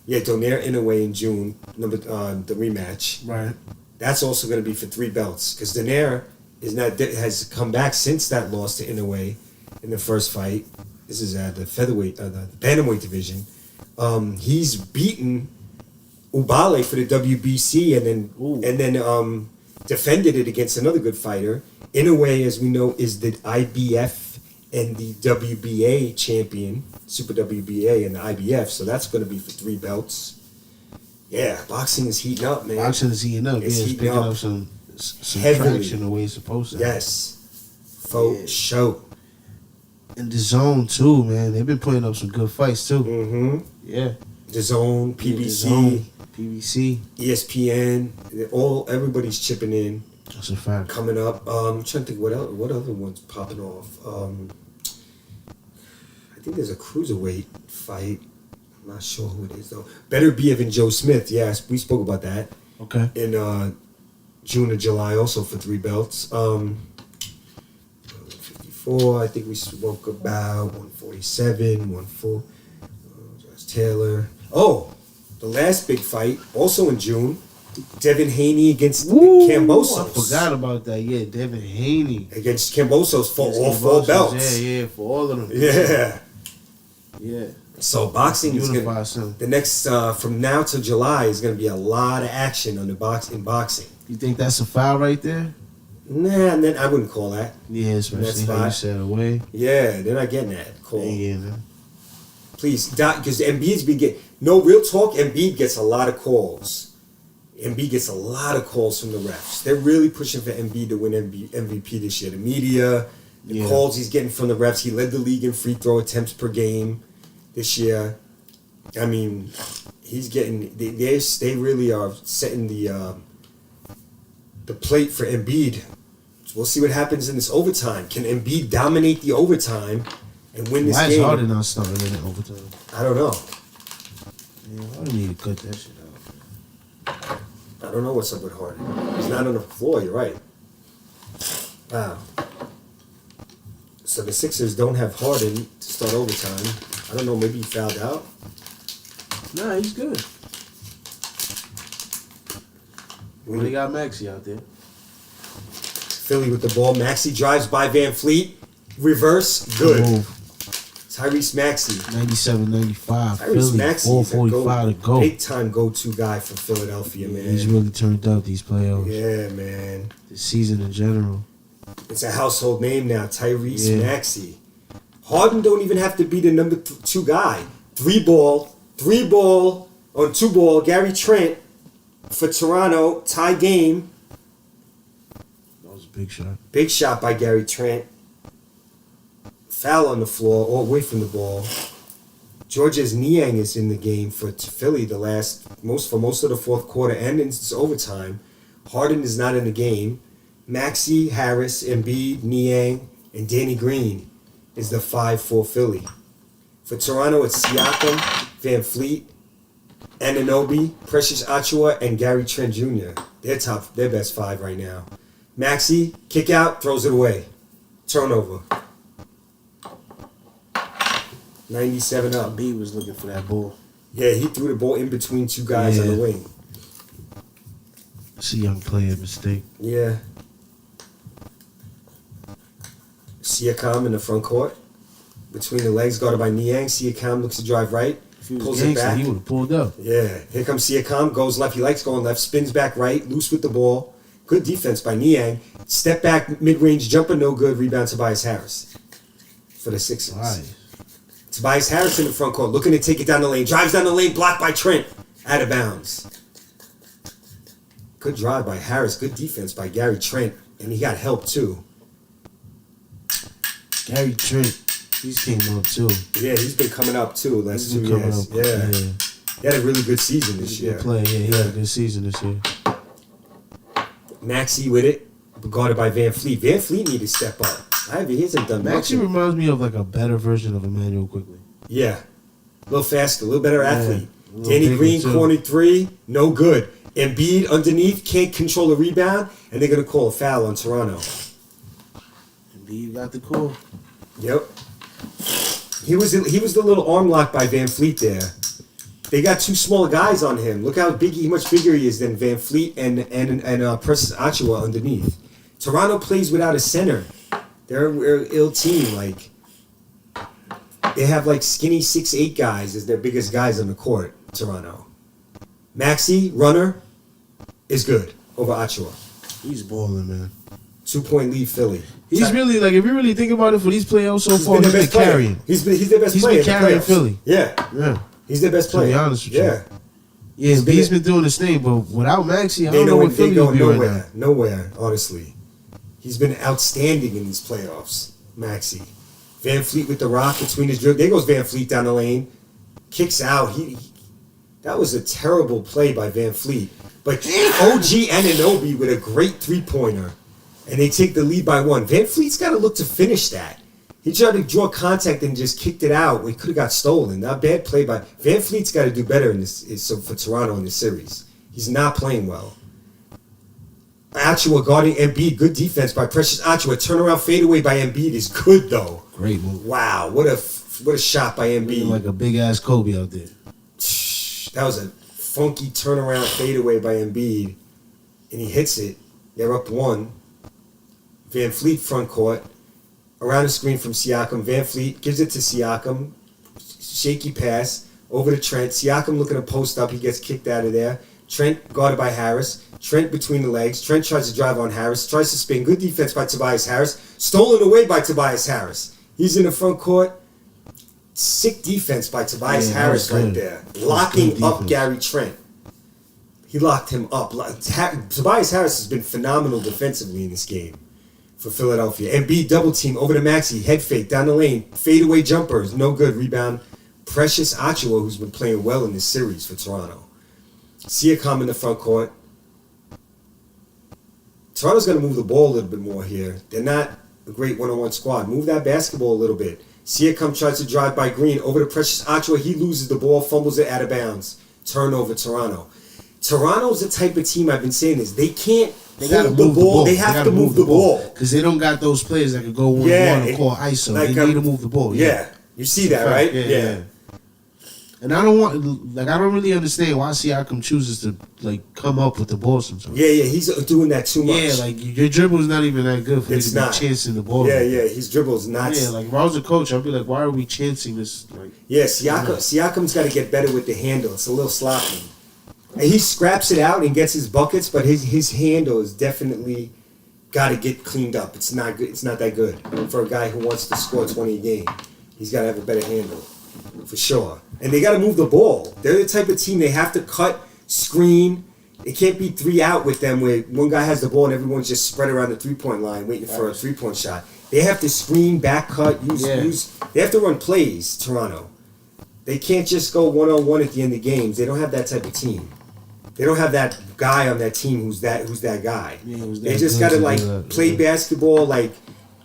Yeah, Donaire Inoue in June, the rematch. Right. That's also going to be for 3 belts because Donaire has come back since that loss to Inoue in the first fight. This is at the featherweight, the bantamweight division. He's beaten Ubale for the WBC and then defended it against another good fighter. Inoue, as we know, is the IBF and the WBA champion, Super WBA and the IBF, so that's going to be for 3 belts. Yeah, boxing is heating up, man. Boxing is heating up. It's picking up some traction the way it's supposed to. Yes. Show. And the Zone, too, man. They've been putting up some good fights, too. Mm-hmm. Yeah. The Zone, PBC, PBC, ESPN, everybody's chipping in. That's a fact. Coming up, I'm trying to think what other ones popping off. I think there's a cruiserweight fight. I'm not sure who it is though. Better be Evan Joe Smith. Yes, we spoke about that. Okay. In June or July, also for 3 belts. 54. I think we spoke about 147, 14. Taylor. Oh, the last big fight, also in June. Devin Haney against Kambosos. I forgot about that. Yeah, Devin Haney. Against Kambosos for all 4 belts. Yeah, for all of them. Yeah. Yeah. So boxing is going to... The next, from now to July, is going to be a lot of action on in boxing. You think that's a foul right there? Nah, then I wouldn't call that. Yeah, especially how you said away. Yeah, they're not getting that call. Yeah, man. Please, because Embiid's been getting... No, real talk, Embiid gets a lot of calls. Embiid gets a lot of calls from the refs. They're really pushing for Embiid to win MVP this year. The media, the calls he's getting from the refs. He led the league in free throw attempts per game this year. I mean, he's getting... They really are setting the plate for Embiid. So we'll see what happens in this overtime. Can Embiid dominate the overtime and win this game? Why is Harden not starting in overtime? I don't know. Yeah, Harden need to cut that shit out. I don't know what's up with Harden. He's not on the floor, you're right. Wow. So the Sixers don't have Harden to start overtime. I don't know, maybe he fouled out? Nah, he's good. Well, they got Maxey out there. Philly with the ball. Maxey drives by Van Fleet. Reverse, good. Tyrese Maxey. 97-95. Tyrese Philly, Maxey is 4:45 to go. Big-time go-to guy for Philadelphia, man. He's really turned up these playoffs. Yeah, man. This season in general. It's a household name now, Tyrese Maxey. Harden don't even have to be the number 2 guy. 3 ball, on 2 ball, Gary Trent. for Toronto, tie game. That was a big shot. Big shot by Gary Trent. Foul on the floor, all away from the ball. Georgia's Niang is in the game for Philly for most of the fourth quarter and into overtime. Harden is not in the game. Maxey, Harris, Embiid, Niang, and Danny Green is the 5 for Philly. For Toronto, it's Siakam, Van Fleet, Anunoby, Precious Achiuwa, and Gary Trent Jr. They're best 5 right now. Maxey, kick out, throws it away. Turnover. 97 up. B was looking for that ball. Yeah, he threw the ball in between two guys on the wing. It's a young player mistake. Yeah. Siakam in the front court. Between the legs, guarded by Niang. Siakam looks to drive right. If he was pulls gangster, it back. he would have pulled up. Yeah. Here comes Siakam. Goes left. He likes going left. Spins back right. Loose with the ball. Good defense by Niang. Step back, mid-range jumper, no good. Rebound Tobias Harris for the Sixers. Nice. Tobias Harris in the front court, looking to take it down the lane. Drives down the lane, blocked by Trent. Out of bounds. Good drive by Harris. Good defense by Gary Trent. And he got help, too. Gary Trent, he's came up, too. Yeah, he's been coming up, too, last 2 years. Yeah. He had a really good season this year. Good play. Yeah, he had a good season this year. Maxey with it, guarded by Van Fleet. Van Fleet need to step up. He hasn't done much. Maxey reminds me of like a better version of Emmanuel Quickly. Yeah. A little faster, a little better athlete. Little Danny Green, too. corner 3, no good. Embiid underneath, can't control a rebound, and they're going to call a foul on Toronto. Embiid got the call. Yep. He was the little arm lock by Van Fleet there. They got 2 smaller guys on him. Look how much bigger he is than Van Fleet and Precious Achiuwa underneath. Toronto plays without a center. They're an ill team. Like, they have like skinny 6'8" guys as their biggest guys on the court. Toronto. Maxey, runner, is good over Achiuwa. He's balling, man. 2-point lead Philly. He's really, like, if you really think about it, for these playoffs so far, he's been carrying. He's their best player. He's been carrying Philly. Yeah. He's their best player. To be honest with you. Yeah. Yeah, he's been doing his thing, but without Maxey, I don't know what Philly would be right now. Nowhere, honestly. He's been outstanding in these playoffs, Maxey. Van Fleet with the rock between his dribble. There goes Van Fleet down the lane. Kicks out. That was a terrible play by Van Fleet. But OG Anunoby with a great 3-pointer. And they take the lead by 1. Van Fleet's got to look to finish that. He tried to draw contact and just kicked it out. It could have got stolen. Not bad play by Van Fleet's got to do better in this for Toronto in this series. He's not playing well. Achiuwa guarding Embiid. Good defense by Precious Achiuwa. Turnaround fadeaway by Embiid is good though. Great move. Wow, what a shot by Embiid. Like a big ass Kobe out there. That was a funky turnaround fadeaway by Embiid, and he hits it. They're up 1. Van Fleet front court. Around the screen from Siakam. Van Fleet gives it to Siakam. Shaky pass. Over to Trent. Siakam looking to post up. He gets kicked out of there. Trent guarded by Harris. Trent between the legs. Trent tries to drive on Harris. Tries to spin. Good defense by Tobias Harris. Stolen away by Tobias Harris. He's in the front court. Sick defense by Tobias Harris right there. Locking up Gary Trent. He locked him up. Tobias Harris has been phenomenal defensively in this game for Philadelphia. Embiid double team over to Maxey. Head fake down the lane. Fadeaway jumpers. No good. Rebound. Precious Achiuwa, who's been playing well in this series for Toronto. Siakam in the front court. Toronto's going to move the ball a little bit more here. They're not a great one-on-one squad. Move that basketball a little bit. Siakam tries to drive by Green. Over to Precious Achiuwa. He loses the ball. Fumbles it out of bounds. Turnover, Toronto. Toronto's the type of team I've been saying is they can't hold the ball. They have to move the ball. Because they don't got those players that can go one-on-one or call ISO. Like, they need to move the ball. Yeah. You see that, right? Yeah. And I don't really understand why Siakam chooses to come up with the ball sometimes. Yeah, he's doing that too much. Yeah, your dribble's not even that good for you to be chancing the ball. Yeah, his dribble's not. Yeah, if I was a coach, I'd be like, why are we chancing this? Siakam's got to get better with the handle. It's a little sloppy. And he scraps it out and gets his buckets, but his handle is definitely got to get cleaned up. It's not good. It's not that good for a guy who wants to score 20 a game. He's got to have a better handle, for sure. And they got to move the ball. They're the type of team they have to cut, screen, It can't be 3 out with them where one guy has the ball and everyone's just spread around the 3-point line waiting for a 3-point shot. They have to screen, back cut, use. They have to run plays, Toronto. They can't just go one-on-one at the end of games. They don't have that type of team. They don't have that guy on that team who's that guy. Yeah, they just got to play basketball,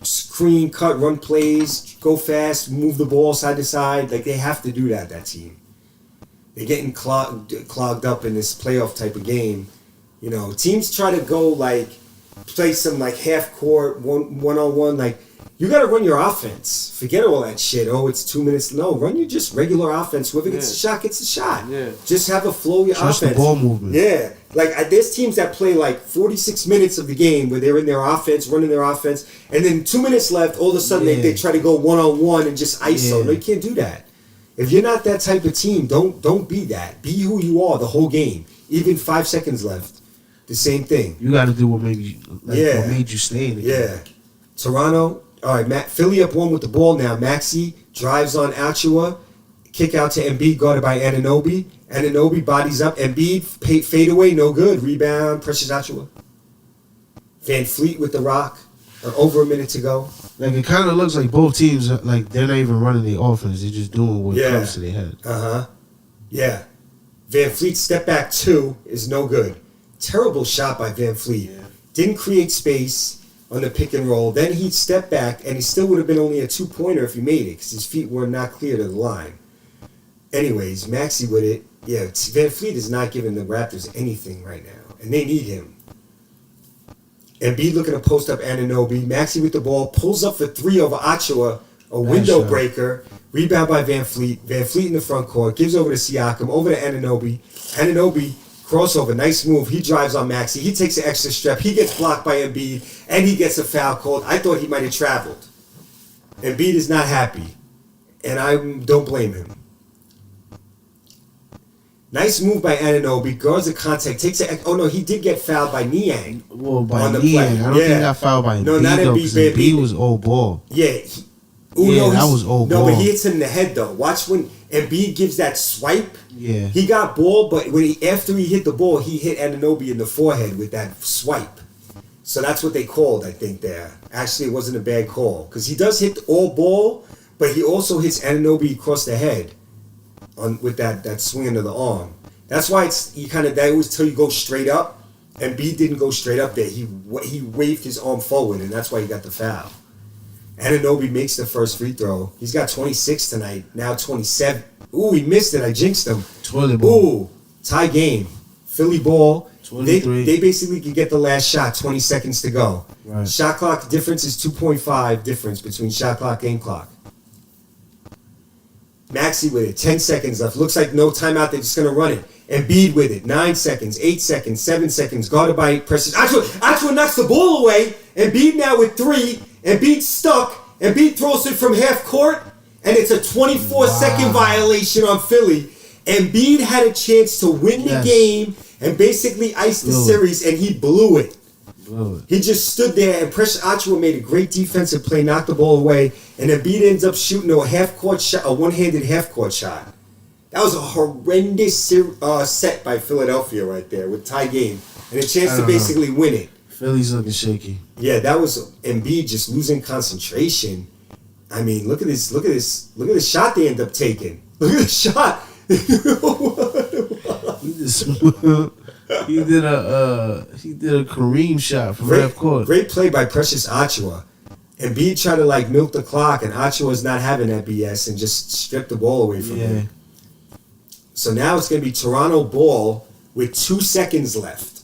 screen, cut, run plays, go fast, move the ball side to side. They have to do that team. They're getting clogged up in this playoff type of game. Teams try to go play some half court, one-on-one. You got to run your offense. Forget all that shit. Oh, it's 2 minutes. No, run your just regular offense. Whoever gets a shot gets a shot. Yeah. Just have a flow of your Trust offense. The ball movement. Yeah. There's teams that play 46 minutes of the game where they're in their offense, running their offense, and then 2 minutes left, all of a sudden they try to go one-on-one and just ISO. No, you can't do that. If you're not that type of team, don't be that. Be who you are the whole game. Even 5 seconds left, the same thing. You got to do what made you, what made you stay in the game. Yeah. Toronto. All right, Philly up 1 with the ball now. Maxey drives on Achua. Kick out to Embiid, guarded by Anunoby. Anunoby bodies up. Embiid, fade away, no good. Rebound, Precious Achua. Van Fleet with the rock. Over a minute to go. It kind of looks like both teams, they're not even running their offense. They're just doing what comes to their head. Uh-huh. Yeah. Van Fleet step back 2 is no good. Terrible shot by Van Fleet. Yeah. Didn't create space on the pick and roll. Then he'd step back, and he still would have been only a 2-pointer if he made it, because his feet were not clear to the line. Anyways, Maxey with it. Yeah, Van Fleet is not giving the Raptors anything right now, and they need him. Embiid looking to post up Anunoby. Maxey with the ball, pulls up for 3 over Achua, a window breaker. Rebound by Van Fleet. Van Fleet in the front court, gives over to Siakam, over to Anunoby. Anunoby, crossover, nice move. He drives on Maxey. He takes an extra step. He gets blocked by Embiid, and he gets a foul called. I thought he might have traveled. Embiid is not happy, and I don't blame him. Nice move by Anunoby. Guards the contact. Takes it. Oh no, he did get fouled by Niang. Well, by Niang. I don't think he got fouled by Embiid. No, not Embiid. Embiid was old ball. Yeah. That was old ball. No, but he hits him in the head though. Watch when Embiid gives that swipe. Yeah. He got ball, but after he hit the ball, he hit Anunoby in the forehead with that swipe. So that's what they called, I think, there. Actually, it wasn't a bad call because he does hit all ball, but he also hits Anunoby across the head. With that swing under the arm. That's why they always tell you go straight up. Embiid didn't go straight up there. He waved his arm forward, and that's why he got the foul. Anunoby makes the first free throw. He's got 26 tonight. Now 27. Ooh, he missed it. I jinxed him. Toilet ball. Ooh, tie game. Philly ball. 23. They basically could get the last shot. 20 seconds to go. Right. Shot clock difference is 2.5 difference between shot clock, game clock. Maxey with it, 10 seconds left. Looks like no timeout, they're just going to run it. Embiid with it, 9 seconds, 8 seconds, 7 seconds, guarded by Precious. Achua knocks the ball away. Embiid now with 3. Embiid stuck. Embiid throws it from half court, and it's a 24-second violation on Philly. Embiid had a chance to win the game and basically ice the series, and he blew it. He just stood there, and Precious Achua made a great defensive play, knocked the ball away, and Embiid ends up shooting a half-court shot, a one-handed half-court shot. That was a horrendous set by Philadelphia right there with tie game and a chance to basically win it. Philly's looking shaky. Yeah, that was Embiid just losing concentration. I mean, look at this shot they end up taking. Look at the shot. He did a Kareem shot from half court. Great play by Precious Achua. Embiid tried to milk the clock, and Achua's not having that BS and just stripped the ball away from him. So now it's going to be Toronto ball with 2 seconds left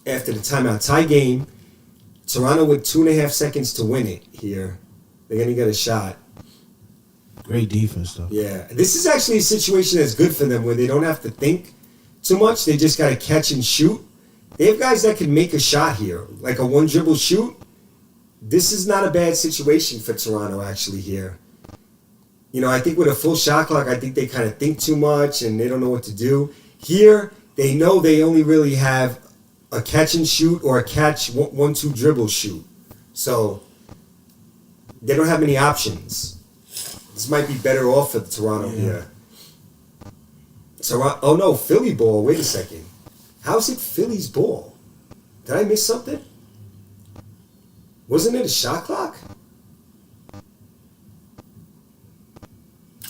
after the timeout. Tie game. Toronto with 2.5 seconds to win it here. They're going to get a shot. Great defense, though. Yeah. This is actually a situation that's good for them where they don't have to think too much. They just got to catch and shoot. They have guys that can make a shot here, like a one-dribble shoot. This is not a bad situation for Toronto, actually, here. I think with a full shot clock, I think they kind of think too much and they don't know what to do. Here, they know they only really have a catch and shoot or a catch 1-2 dribble shoot. So they don't have many options. This might be better off for Toronto here. Oh no, Philly ball. Wait a second. How is it Philly's ball? Did I miss something? Wasn't it a shot clock?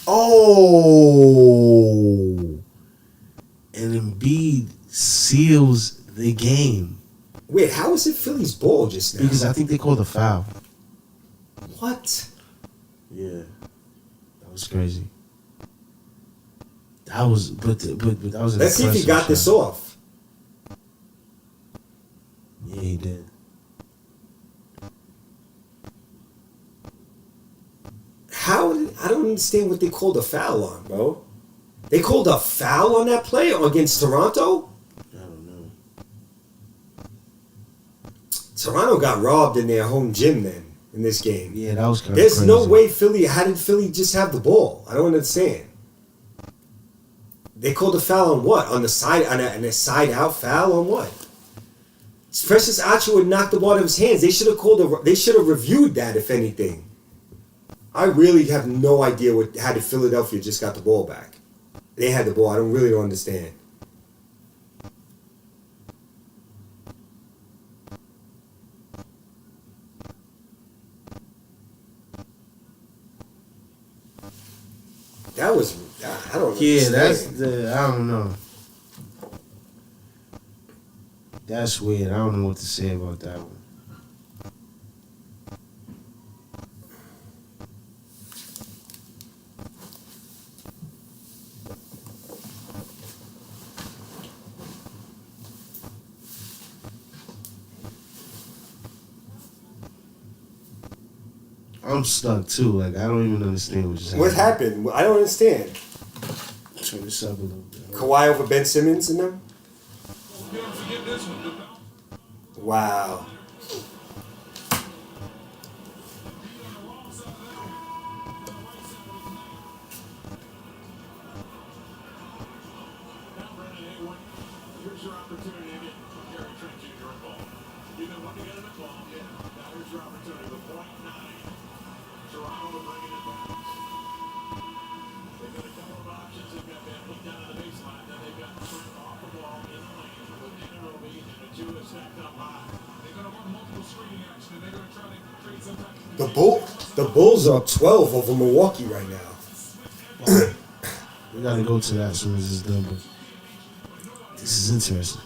Oh, and Embiid seals the game. Wait, how is it Philly's ball just now? Because I think they called a foul. What? Yeah, that was crazy. That was, but that was. Let's see if he got this off. Yeah, he did. How? I don't understand what they called a foul on, bro. They called a foul on that play against Toronto? I don't know. Toronto got robbed in their home gym then, in this game. Yeah, that was kind of There's crazy. no way Philly, how did Philly just have the ball? I don't understand. They called a foul on what? On the side, on a side out foul on what? Precious Achiuwa would knock the ball out of his hands. They should have reviewed that, if anything. I really have no idea how did Philadelphia just got the ball back. They had the ball. I really don't understand. That was, I don't know. Yeah, I don't know. That's weird. I don't know what to say about that one. I'm stuck too. Like, I don't even understand what just happened. What happened? I don't understand. Turn this up a little bit. Kawhi over Ben Simmons and them? Wow. The Bulls are 12 over Milwaukee right now. We gotta go to that as soon as it's done, but this is interesting.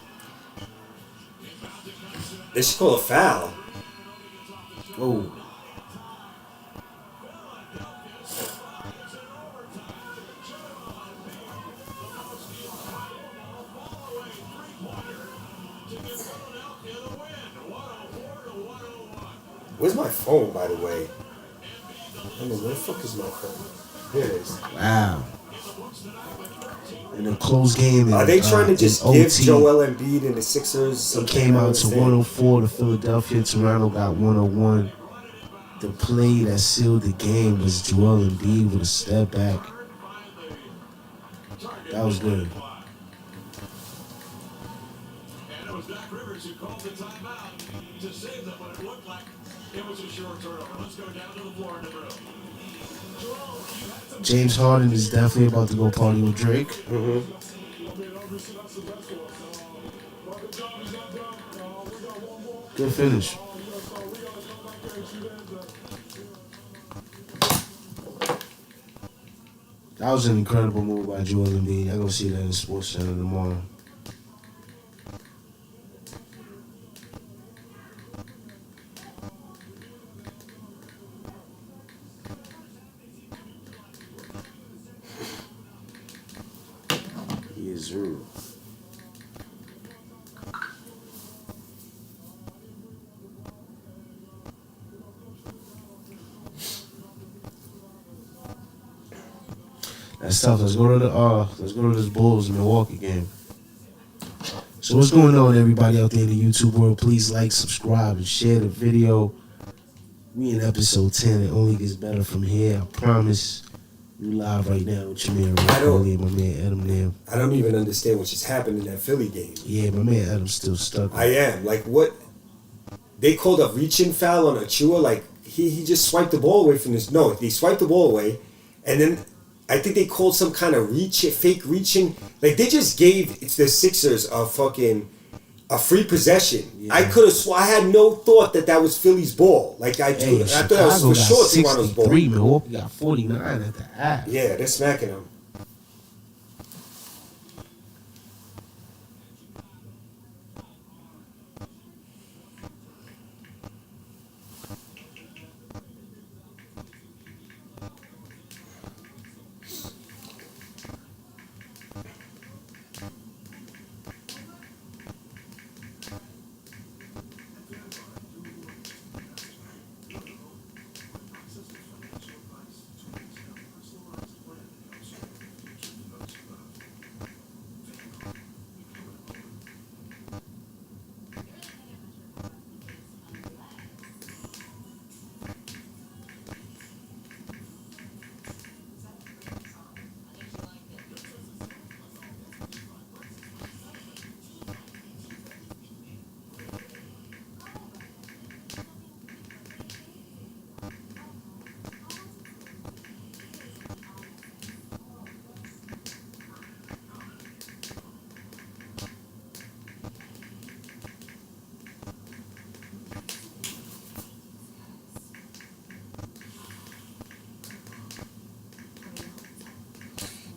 They should call a foul. Oh. Where's my phone, by the way? I don't know, where the fuck is my phone? Here it is. Wow. In a close game. Are they trying to just give Joel Embiid and the Sixers? It came out to 104 to Philadelphia. Toronto got 101. The play that sealed the game was Joel Embiid with a step back. That was good. James Harden is definitely about to go party with Drake. Mm-hmm. Good finish. That was an incredible move by Joel Embiid. I'm going to see that in Sports Center tomorrow. Yes, sir. That's tough. Let's go to this Bulls Milwaukee game. So what's going on, everybody out there in the YouTube world? Please like, subscribe, and share the video. We in episode 10. It only gets better from here. I promise. You live right now with your man Crowley and my man Adam there. I don't even understand what just happened in that Philly game. Yeah, my man Adam's still stuck. I am. Like, what? They called a reach-in foul on Achiuwa. Like, he just swiped the ball away from his... No, he swiped the ball away, and then I think they called some kind of fake reaching. Like they just gave the Sixers a free possession. Yeah. I could have I had no thought that was Philly's ball. Like I thought that was for sure Toronto's ball. Milwaukee got 49 at the half. Yeah, they're smacking them.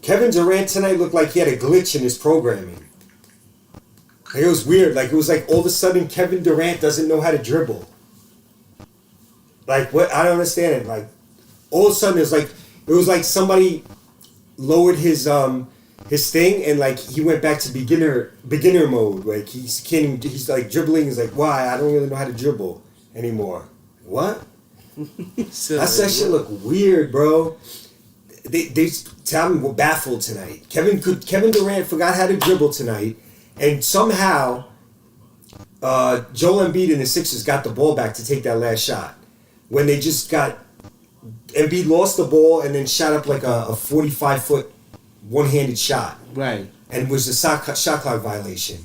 Kevin Durant tonight looked like he had a glitch in his programming. Like it was weird. Like it was like all of a sudden Kevin Durant doesn't know how to dribble. Like what? I don't understand it. Like all of a sudden it was like somebody lowered his thing and like he went back to beginner mode. Like he's like dribbling. He's like, why? I don't really know how to dribble anymore. What? That shit look weird, bro. They tell me we're baffled tonight. Kevin Durant forgot how to dribble tonight, and somehow Joel Embiid and the Sixers got the ball back to take that last shot. When they just Embiid lost the ball and then shot up like a 45-foot one-handed shot. Right. And it was a shot clock violation.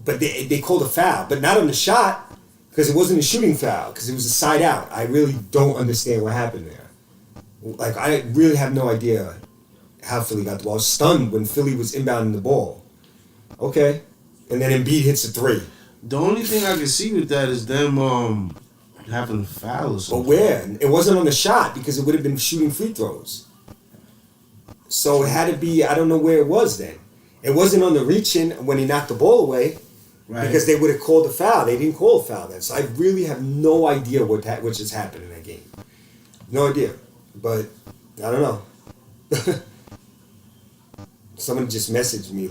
But they called a foul, but not on the shot because it wasn't a shooting foul because it was a side out. I really don't understand what happened there. Like, I really have no idea how Philly got the ball. I was stunned when Philly was inbounding the ball. Okay. And then Embiid hits a three. The only thing I can see with that is them having fouls. But where? It wasn't on the shot because it would have been shooting free throws. So it had to be, I don't know where it was then. It wasn't on the reaching when he knocked the ball away. Right. Because they would have called a foul. They didn't call a foul then. So I really have no idea what just happened in that game. No idea. But, I don't know. Somebody just messaged me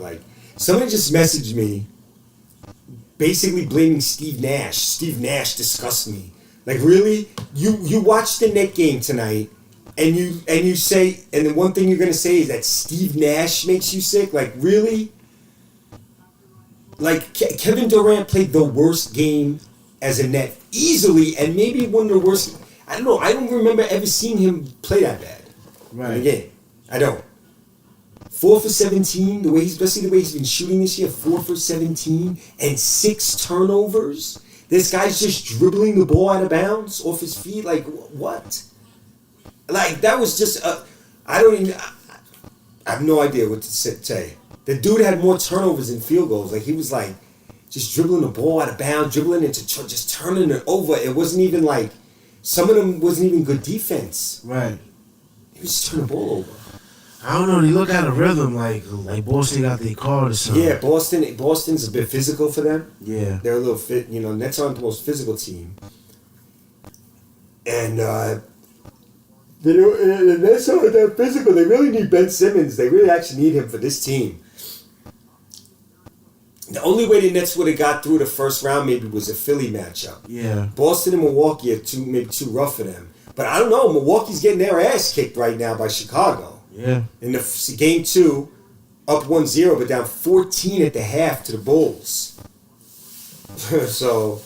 basically blaming Steve Nash. Steve Nash disgusts me. Like, really? You watched the Net game tonight, and you say, and the one thing you're going to say is that Steve Nash makes you sick? Like, really? Like, Kevin Durant played the worst game as a Net, easily, and maybe one of the worst. I don't know. I don't remember ever seeing him play that bad. Right. In a game. I don't. 4 for 17, especially the way he's been shooting this year, 4 for 17, and 6 turnovers. This guy's just dribbling the ball out of bounds off his feet. Like, what? Like, that was just, I have no idea what to say. The dude had more turnovers than field goals. Like, he was like, just dribbling the ball out of bounds, dribbling into just turning it over. It wasn't even like, some of them wasn't even good defense. Right. He was just turning the ball over. I don't know. They look out of rhythm like Boston got their card or something. Yeah, Boston's a bit physical for them. Yeah. They're a little fit. You know, Nets aren't the most physical team. And the Nets aren't that physical. They really need Ben Simmons. They really actually need him for this team. The only way the Nets would have got through the first round maybe was a Philly matchup. Yeah. Boston and Milwaukee are maybe too rough for them. But I don't know. Milwaukee's getting their ass kicked right now by Chicago. Yeah. In the game 2, up 1-0, but down 14 at the half to the Bulls. So,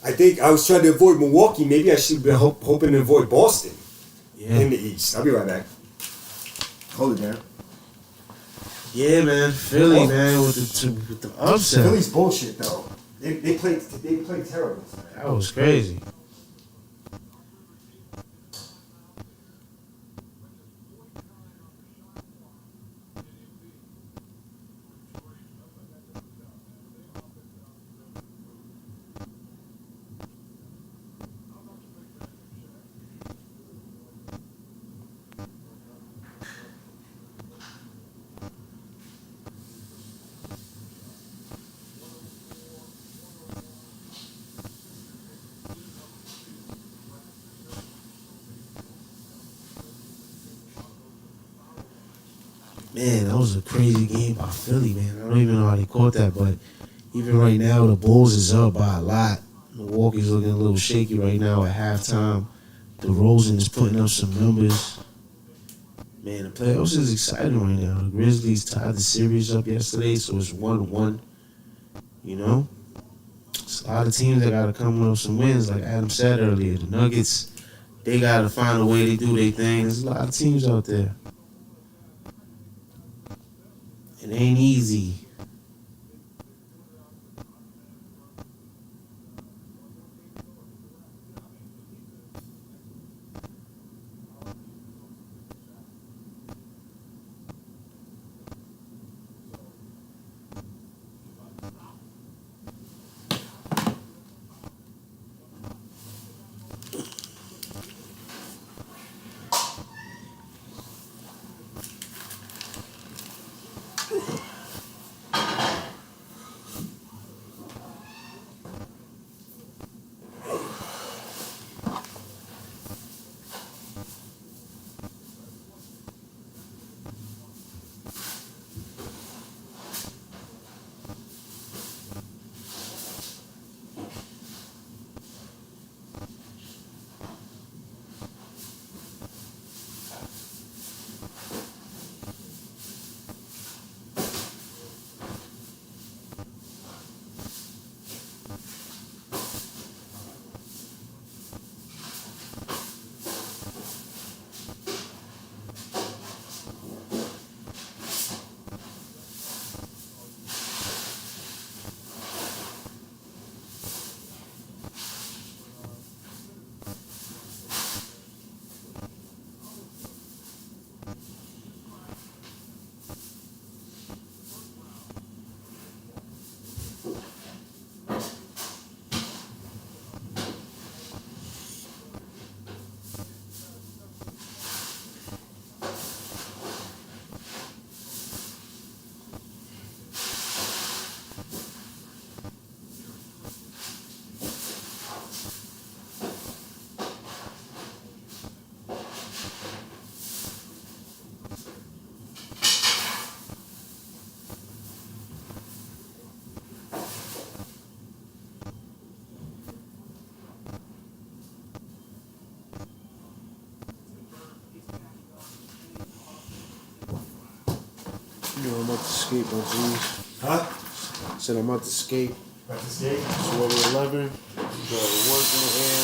I think I was trying to avoid Milwaukee. Maybe I should have been hoping to avoid Boston in the East. I'll be right back. Hold it down. Yeah, man. Philly, man, with the upset. Philly's bullshit, though. They played terrible. That was crazy. Man, that was a crazy game by Philly, man. I don't even know how they caught that, but even right now, the Bulls is up by a lot. Milwaukee's looking a little shaky right now at halftime. DeRozan is putting up some numbers. Man, the playoffs is exciting right now. The Grizzlies tied the series up yesterday, so it's 1-1. You know? It's a lot of teams that got to come up some wins, like Adam said earlier. The Nuggets, they got to find a way to do their thing. There's a lot of teams out there. It ain't easy. You know, I'm about to skate, my G's. Huh? Said I'm about to skate. About to skate? It's 11. Got work in the air.